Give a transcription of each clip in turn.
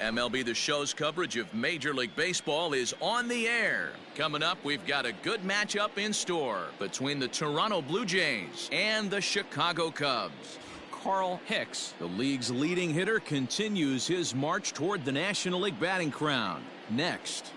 MLB The Show's coverage of Major League Baseball is on the air. Coming up, we've got a good matchup in store between the Toronto Blue Jays and the Chicago Cubs. Carl Hicks, the league's leading hitter, continues his march toward the National League batting crown. Next.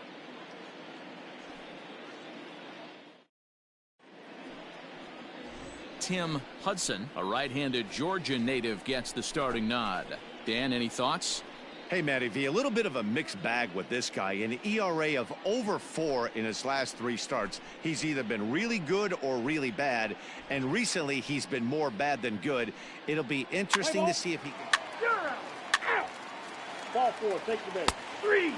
Tim Hudson, a right-handed Georgia native, gets the starting nod. Dan, any thoughts? Hey, Matty V, a little bit of a mixed bag with this guy. An ERA of over 4 in his last 3 starts. He's either been really good or really bad, and recently he's been more bad than good. It'll be interesting to see if he can... You're out. Out. Ball 4, take the base. 3.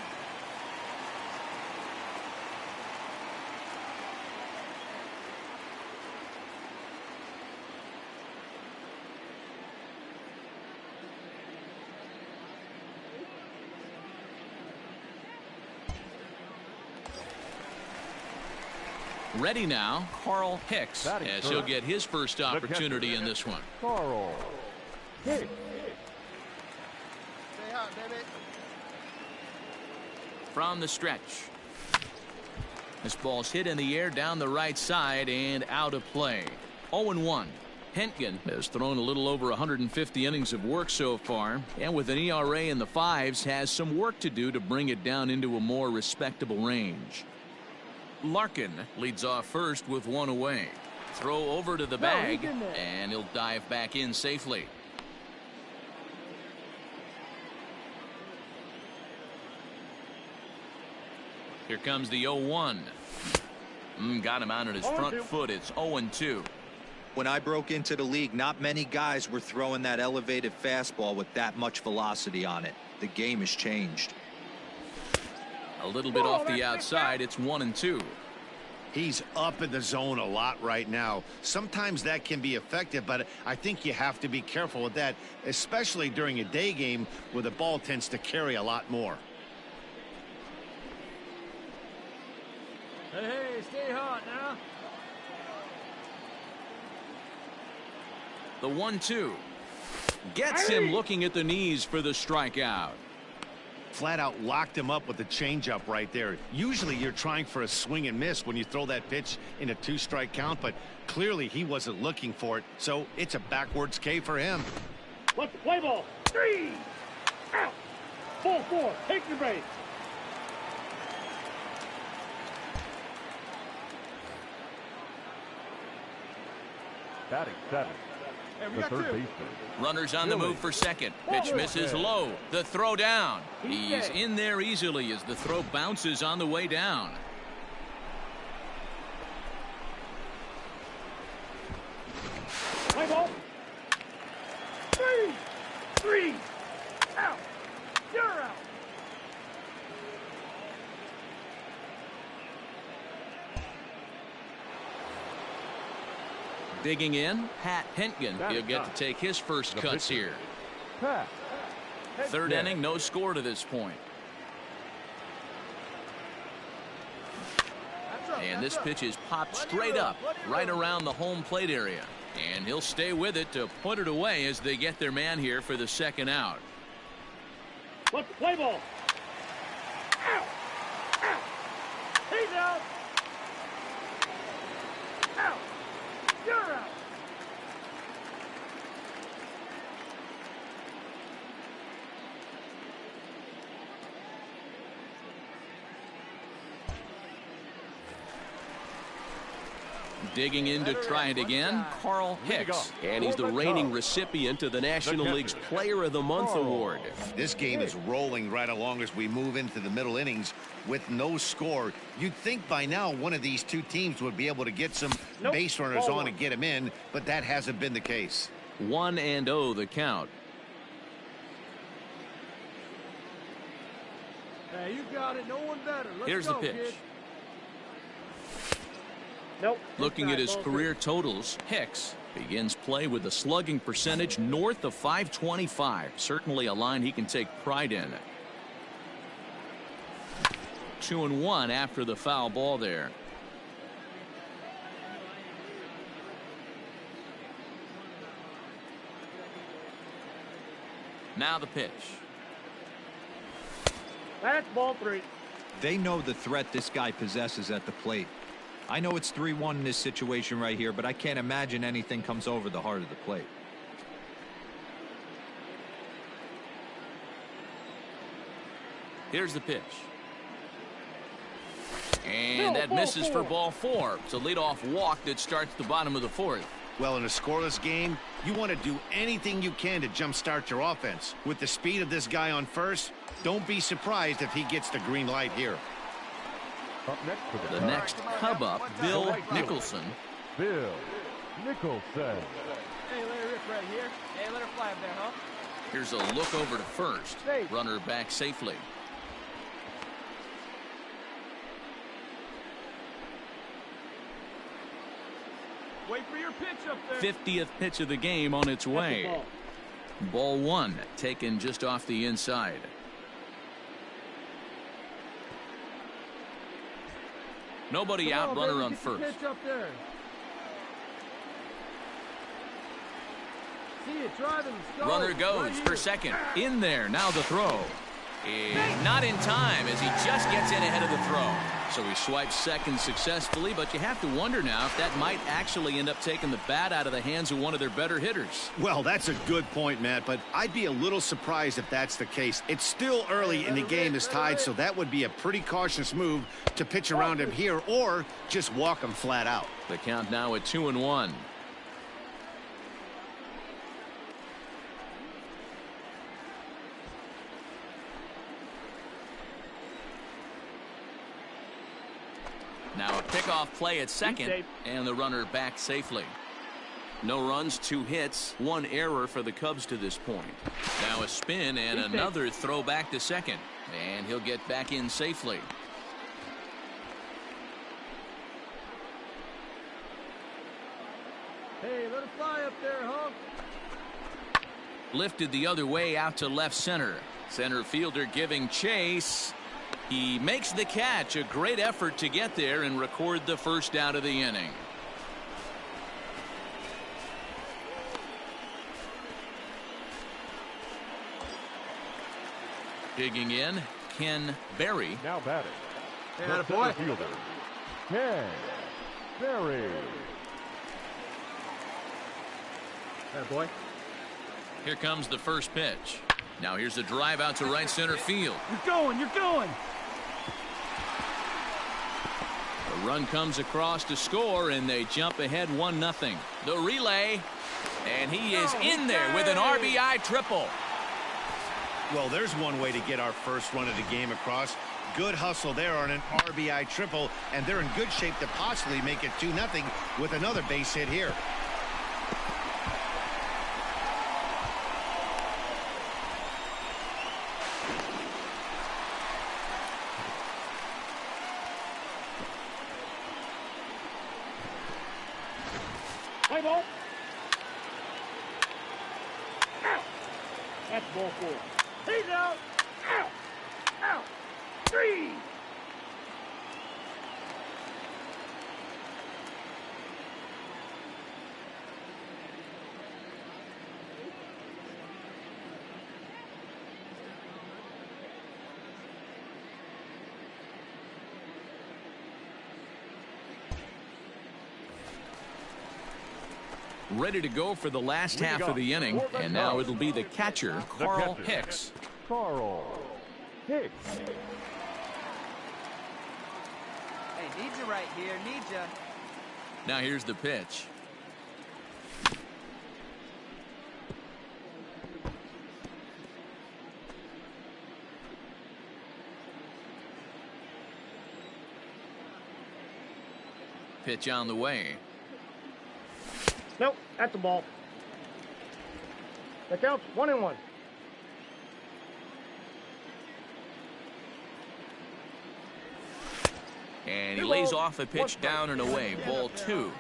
Ready now, Carl Hicks, as he'll get his first opportunity in this one. Carl Hicks. Stay hot, baby. From the stretch. This ball's hit in the air down the right side and out of play. 0-1. Hentgen has thrown a little over 150 innings of work so far, and with an ERA in the 5s, has some work to do to bring it down into a more respectable range. Larkin leads off first with 1 away. Throw over to the bag, and he'll dive back in safely. Here comes the 0-1. Got him out on his front foot. It's 0-2. When I broke into the league, not many guys were throwing that elevated fastball with that much velocity on it. The game has changed. A little bit off the outside. It's 1-2. He's up in the zone a lot right now. Sometimes that can be effective, but I think you have to be careful with that, especially during a day game where the ball tends to carry a lot more. Hey, stay hot now. The 1-2 gets him looking at the knees for the strikeout. Flat out locked him up with the changeup right there. Usually you're trying for a swing and miss when you throw that pitch in a 2-strike count, but clearly he wasn't looking for it, so it's a backwards K for him. Let's play ball. 3. Out. Ball 4, take the base. Batting 7. The third baseman. Runners on the move for second. Pitch misses low. The throw down. He's in there easily as the throw bounces on the way down. Play ball. 3. Out. You're out. Digging in, Pat Hentgen. He'll get to take his first cuts here. Third inning, no score to this point. And this pitch is popped straight up, right around the home plate area. And he'll stay with it to put it away as they get their man here for the second out. Let's play ball. Out. Out. He's out. Out. You're out. Digging in to try it again, Carl Hicks. And he's the reigning recipient of the National League's Player of the Month award. This game is rolling right along as we move into the middle innings with no score. You'd think by now one of these two teams would be able to get some base runners on and get them in, but that hasn't been the case. 1-0 the count. Hey, you got it. No one better. Here's the pitch. Kid. Nope. Looking at his career totals, Hicks begins play with a slugging percentage north of .525. Certainly a line he can take pride in. 2-1 after the foul ball there. Now the pitch. That's ball 3. They know the threat this guy possesses at the plate. I know it's 3-1 in this situation right here, but I can't imagine anything comes over the heart of the plate. Here's the pitch. And that misses for ball 4. It's a leadoff walk that starts the bottom of the 4th. Well, in a scoreless game, you want to do anything you can to jumpstart your offense. With the speed of this guy on first, don't be surprised if he gets the green light here. Up next for The next Cub up, Bill Nicholson. Bill Nicholson. Hey, let her rip right here. Hey, let her fly up there, huh? Here's a look over to first. Runner back safely. Wait for your pitch up there. 50th pitch of the game on its way. Ball 1 taken just off the inside. Nobody out, runner on first. Pitch up there. See it driving. Runner goes for second. In there. Now the throw. Not in time as he just gets in ahead of the throw. So he swipes second successfully, but you have to wonder now if that might actually end up taking the bat out of the hands of one of their better hitters. Well, that's a good point, Matt, but I'd be a little surprised if that's the case. It's still early and the game is tied, so that would be a pretty cautious move to pitch around him here or just walk him flat out. The count now at 2-1. Now a pickoff play at second, and the runner back safely. No runs, 2 hits, 1 error for the Cubs to this point. Now a spin and another throw back to second, and he'll get back in safely. Hey, let her fly up there, huh? Lifted the other way out to left center. Center fielder giving chase. He makes the catch. A great effort to get there and record the first out of the inning. Digging in, Ken Berry. Now batting. Hey, The boy. center fielder, Ken Berry. Boy. Here comes the first pitch. Now here's a drive out to right center field. You're going. You're going. The run comes across to score, and they jump ahead 1-0. The relay, and he is in there with an RBI triple. Well, there's one way to get our first run of the game across. Good hustle there on an RBI triple, and they're in good shape to possibly make it 2-0 with another base hit here. Play ball. Out. That's ball 4. He's out. Out. Out. 3. Ready to go for the last half of the inning, and now it'll be the catcher, Carl Hicks. Carl Hicks. Hey, need you right here. Need you. Now here's the pitch. Pitch on the way. Nope, at the ball. That counts 1-1. And he lays off a pitch down and away. Ball 2.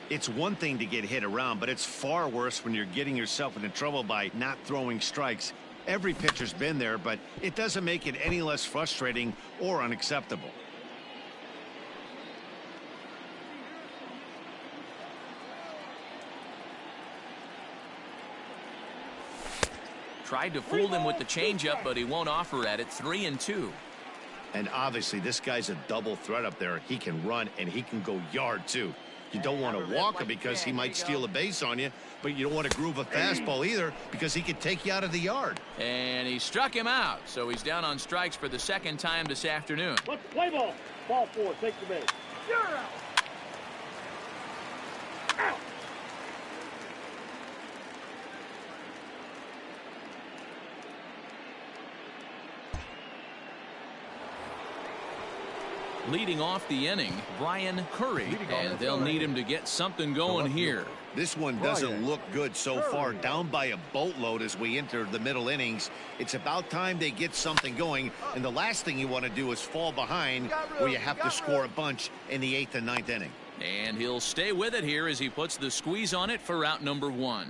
It's one thing to get hit around, but it's far worse when you're getting yourself into trouble by not throwing strikes. Every pitcher's been there, but it doesn't make it any less frustrating or unacceptable. Tried to fool him with the changeup, but he won't offer at it. 3-2. And obviously, this guy's a double threat up there. He can run and he can go yard, too. You don't want to walk him because he might steal a base on you, but you don't want to groove a fastball either because he could take you out of the yard. And he struck him out, so he's down on strikes for the second time this afternoon. Let's play ball. Ball 4, take the base. You're out. Out. Leading off the inning, Brian Curry, and they'll need him to get something going here. This one doesn't look good so far, down by a boatload as we enter the middle innings. It's about time they get something going, and the last thing you want to do is fall behind where you have to score a bunch in the 8th and 9th inning. And he'll stay with it here as he puts the squeeze on it for out number 1.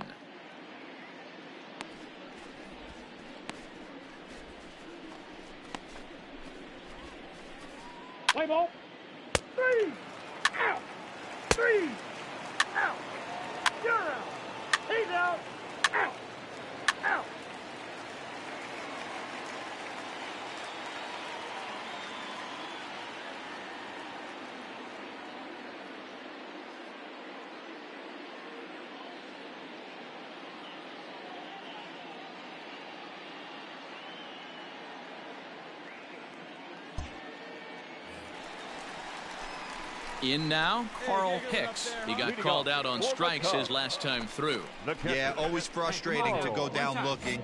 Play ball. 3. Out. 3. Out. You're out. He's out. Out. Out. In now, Carl Hicks. He got called out on strikes his last time through. Yeah, always frustrating to go down looking.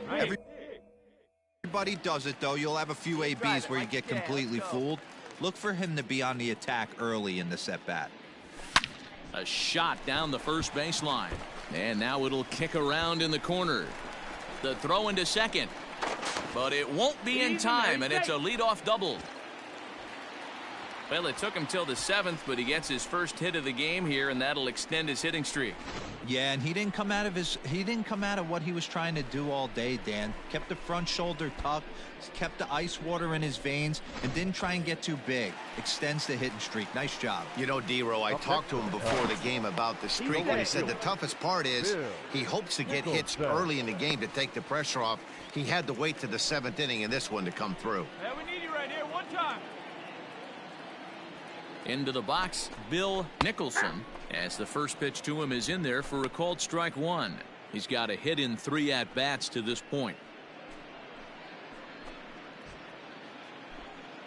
Everybody does it, though. You'll have a few ABs where you get completely fooled. Look for him to be on the attack early in the at-bat. A shot down the first baseline. And now it'll kick around in the corner. The throw into second. But it won't be in time, and it's a leadoff double. Well, it took him till the 7th, but he gets his first hit of the game here, and that'll extend his hitting streak. Yeah, and he didn't come out of what he was trying to do all day, Dan. Kept the front shoulder tucked, kept the ice water in his veins, and didn't try and get too big. Extends the hitting streak. Nice job. You know, D-Row, I talked to him before the game about the streak, and he said the toughest part is he hopes to get hits early in the game to take the pressure off. He had to wait to the 7th inning in this one to come through. Hey, we need you right here. One time. Into the box, Bill Nicholson, as the first pitch to him is in there for a called strike 1. He's got a hit in 3 at-bats to this point.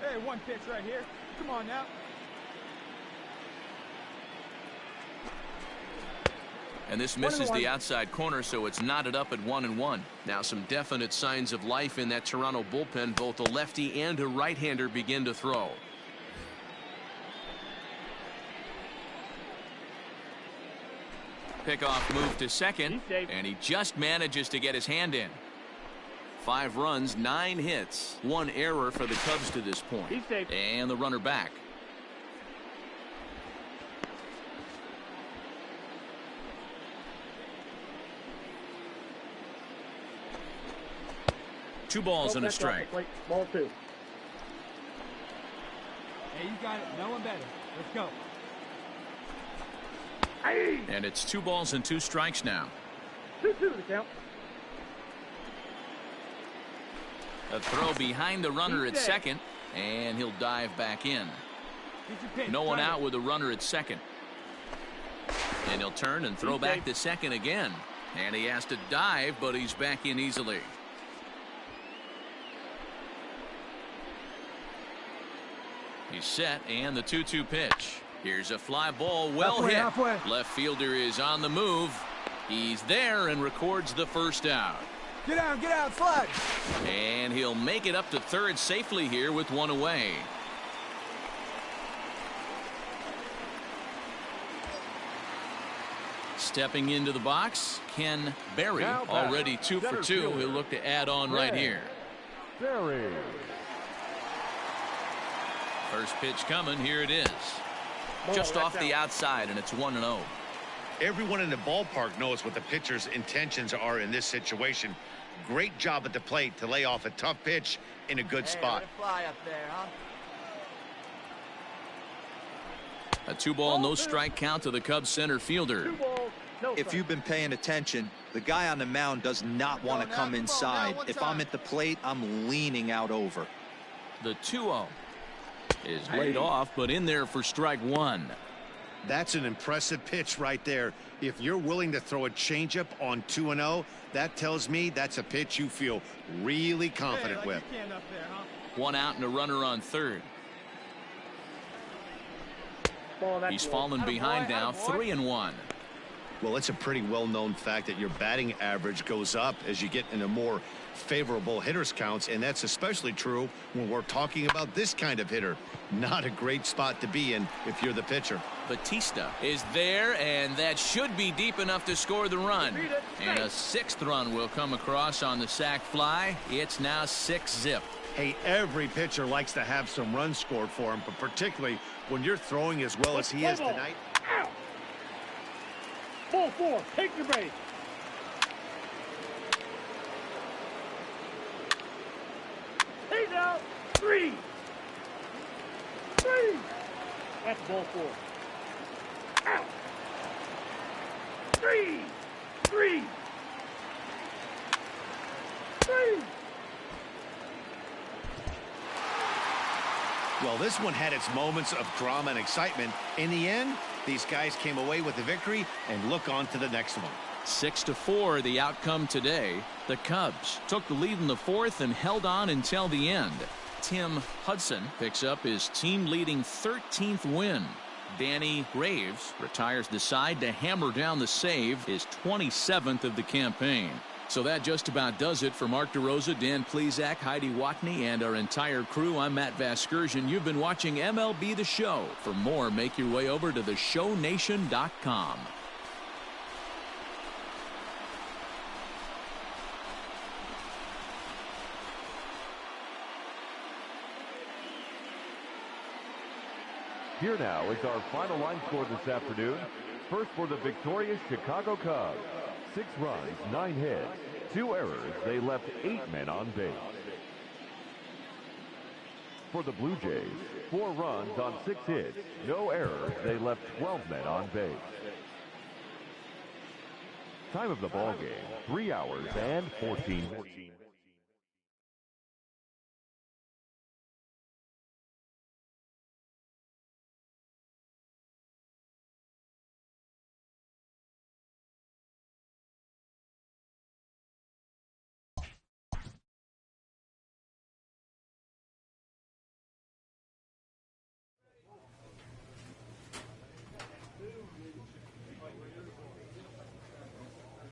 Hey, one pitch right here. Come on now. And this misses the outside corner, so it's knotted up at 1-1. Now some definite signs of life in that Toronto bullpen. Both a lefty and a right-hander begin to throw. Pickoff move to second, and he just manages to get his hand in. 5 runs, 9 hits, 1 error for the Cubs to this point. And the runner back. Two balls and a strike. Ball 2. Hey, you got it. No one better. Let's go. And it's 2 balls and 2 strikes now. 2-2 the count. A throw behind the runner at second, and he'll dive back in. No one out with a runner at second. And he'll turn and throw back to second again. And he has to dive, but he's back in easily. He's set, and the 2-2 pitch. Here's a fly ball, well hit. Left fielder is on the move. He's there and records the first out. Get out, flag. And he'll make it up to third safely here with 1 away. Stepping into the box, Ken Berry, already 2 for 2. He'll look to add on right here. Berry. First pitch coming, here it is. Just off the outside, and it's 1-0. Everyone in the ballpark knows what the pitcher's intentions are in this situation. Great job at the plate to lay off a tough pitch in a good spot. Let it fly up there, huh? A 2-ball, no strike count to the Cubs center fielder. 2 balls, if you've been paying attention, the guy on the mound does not want to come inside. If I'm at the plate, I'm leaning out over. The 2-0 is laid off, but in there for strike one. That's an impressive pitch right there. If you're willing to throw a changeup on 2-0, that tells me that's a pitch you feel really confident with. One out and a runner on third. He's fallen behind now, 3-1. Well, it's a pretty well-known fact that your batting average goes up as you get into more favorable hitters counts, and that's especially true when we're talking about this kind of hitter. Not a great spot to be in if you're the pitcher. Batista is there, and that should be deep enough to score the run. And a 6th run will come across on the sac fly. It's now 6-zip. Hey, every pitcher likes to have some runs scored for him, but particularly when you're throwing as well as he is tonight. Ball 4, take your base. He's out. 3. That's ball 4. Out. 3. Well, this one had its moments of drama and excitement. In the end, these guys came away with the victory and look on to the next one. 6-4 the outcome today. The Cubs took the lead in the 4th and held on until the end. Tim Hudson picks up his team-leading 13th win. Danny Graves retires the side to hammer down the save, his 27th of the campaign. So that just about does it for Mark DeRosa, Dan Plesac, Heidi Watney, and our entire crew. I'm Matt Vasgersian. You've been watching MLB The Show. For more, make your way over to theshownation.com. Here now is our final line score this afternoon. First for the victorious Chicago Cubs. 6 runs, 9 hits, 2 errors. They left 8 men on base. For the Blue Jays, 4 runs on 6 hits, no errors. They left 12 men on base. Time of the ball game, 3 hours and 14 minutes.